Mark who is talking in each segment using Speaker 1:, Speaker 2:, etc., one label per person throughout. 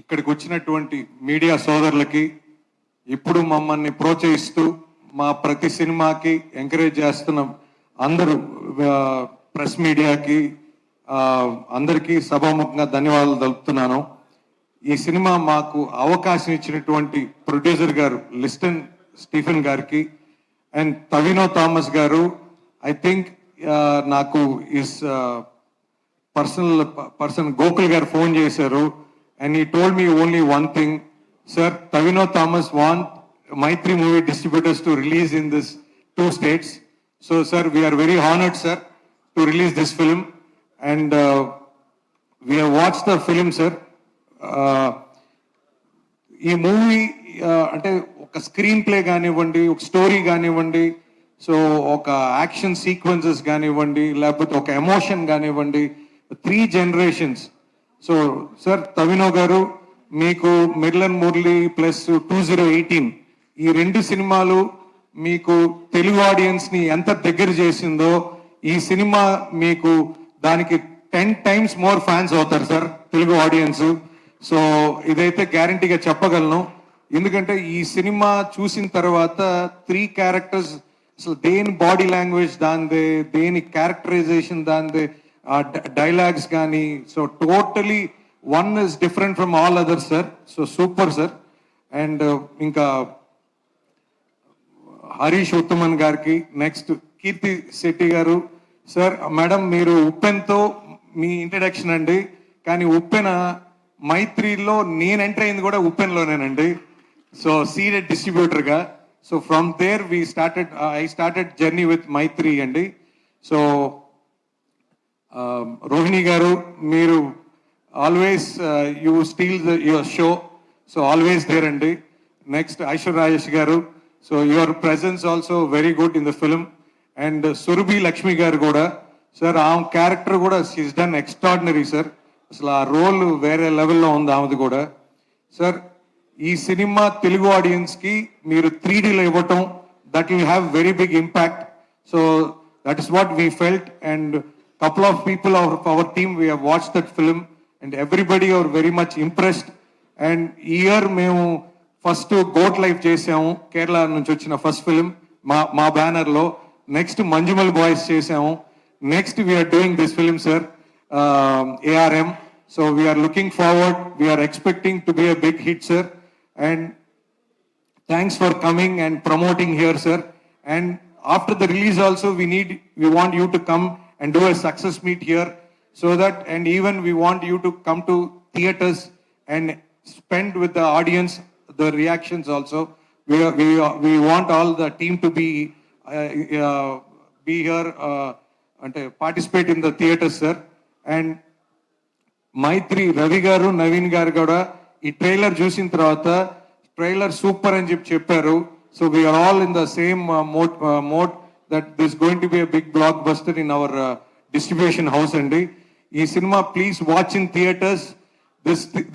Speaker 1: ఇక్కడికి వచ్చినటువంటి మీడియా సోదరులకి, ఇప్పుడు మమ్మల్ని ప్రోత్సహిస్తూ మా ప్రతి సినిమాకి ఎంకరేజ్ చేస్తున్న అందరూ ప్రెస్ మీడియాకి అందరికీ సభాముఖంగా ధన్యవాదాలు తెలుపుతున్నాను. ఈ సినిమా మాకు అవకాశం ఇచ్చినటువంటి ప్రొడ్యూసర్ గారు లిస్టన్ స్టీఫెన్ గారికి అండ్ తవినో థామస్ గారు, ఐ థింక్ నాకు ఇస్ పర్సన్ గోకుల్ గారు ఫోన్ చేశారు and he told me only one thing, sir, Tavino Thomas want Maitri movie distributors to release in this 2 states. So sir, we are very honored, sir, to release this film, and we have watched the film, sir. ఈ movie అంటే ఒక screen play కానివ్వండి, ఒక story కానివ్వండి, so ఒక action sequences కానివ్వండి, లేకపోతే ఒక ఎమోషన్ కానివ్వండి, 3 generations. సో సార్ తవినో గారు, మీకు మిర్లన్ మురళి ప్లస్ 2018 ఈ 2 సినిమాలు మీకు తెలుగు ఆడియన్స్ ని ఎంత దగ్గర చేసిందో, ఈ సినిమా మీకు దానికి 10 times మోర్ ఫ్యాన్స్ అవుతారు సార్ తెలుగు ఆడియన్స్. సో ఇదైతే గ్యారంటీగా చెప్పగలను. ఎందుకంటే ఈ సినిమా చూసిన తర్వాత 3 క్యారెక్టర్స్ అసలు దేని బాడీ లాంగ్వేజ్ దాందే, దేని క్యారెక్టరైజేషన్ దాందే, డైలాగ్స్ కానీ, so totally one is different from all others sir. So super sir. And ఇంకా హరీష్ ఉత్తమన్ గారికి, నెక్స్ట్ కీర్తి శెట్టి గారు. సార్ మేడం, మీరు ఉప్పెన్తో మీ ఇంట్రడక్షన్ అండి, కానీ ఉప్పెన మైత్రిలో నేను ఎంటర్ అయింది కూడా ఉప్పెన్లోనేనండి. సో సీడెడ్ డిస్ట్రిబ్యూటర్గా. So from there I started journey with Mythri అండి. సో రోహిణి గారు, మీరు always you steal your show, so always there అండి. Next Aishwarya Rajesh garu, so your presence also very good in the film. And Surabhi Lakshmi garu కూడా, సార్ ఆమె character కూడా she's done extraordinary sir. అసలు ఆ role వేరే లెవెల్లో ఉంది ఆమెది కూడా. సార్ ఈ సినిమా తెలుగు ఆడియన్స్కి మీరు 3Dలో ఇవ్వటం, that will have very big impact. So that is what we felt, and couple of people of our team, we have watched that film and everybody are very much impressed. And year మేము first goat life చేసాము, కేరళ నుంచి వచ్చిన first film మా banner లో. Next Manjummel boys చేసాము. Next we're doing this film sir, ARM. So we're looking forward, we're expecting to be a big hit sir. And thanks for coming and promoting here sir. And after the release also we want you to come and do a success meet here, so that, and even we want you to come to theaters and spend with the audience the reactions also. We want all the team to be here and participate in the theaters sir. And మైత్రి రవి గారు, నవీన్ గారు కూడా ఈ trailer చూసిన తర్వాత trailer super అని చెప్పారు. So we're all in the same mode that this is going to be a big blockbuster in our distribution house andi. Ee cinema please watch in theaters.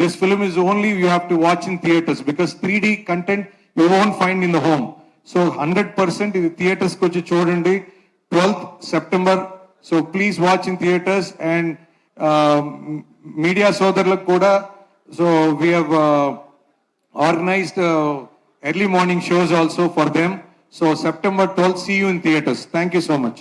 Speaker 1: This film is only you have to watch in theaters, because 3D content you won't find in the home. So 100% ఇది theaters కి వచ్చి చూడండి. 12th September. So please watch in theaters. And media సోదరులకు కూడా, so we have organized early morning shows also for them. So September 12th, see you in theaters. Thank you so much.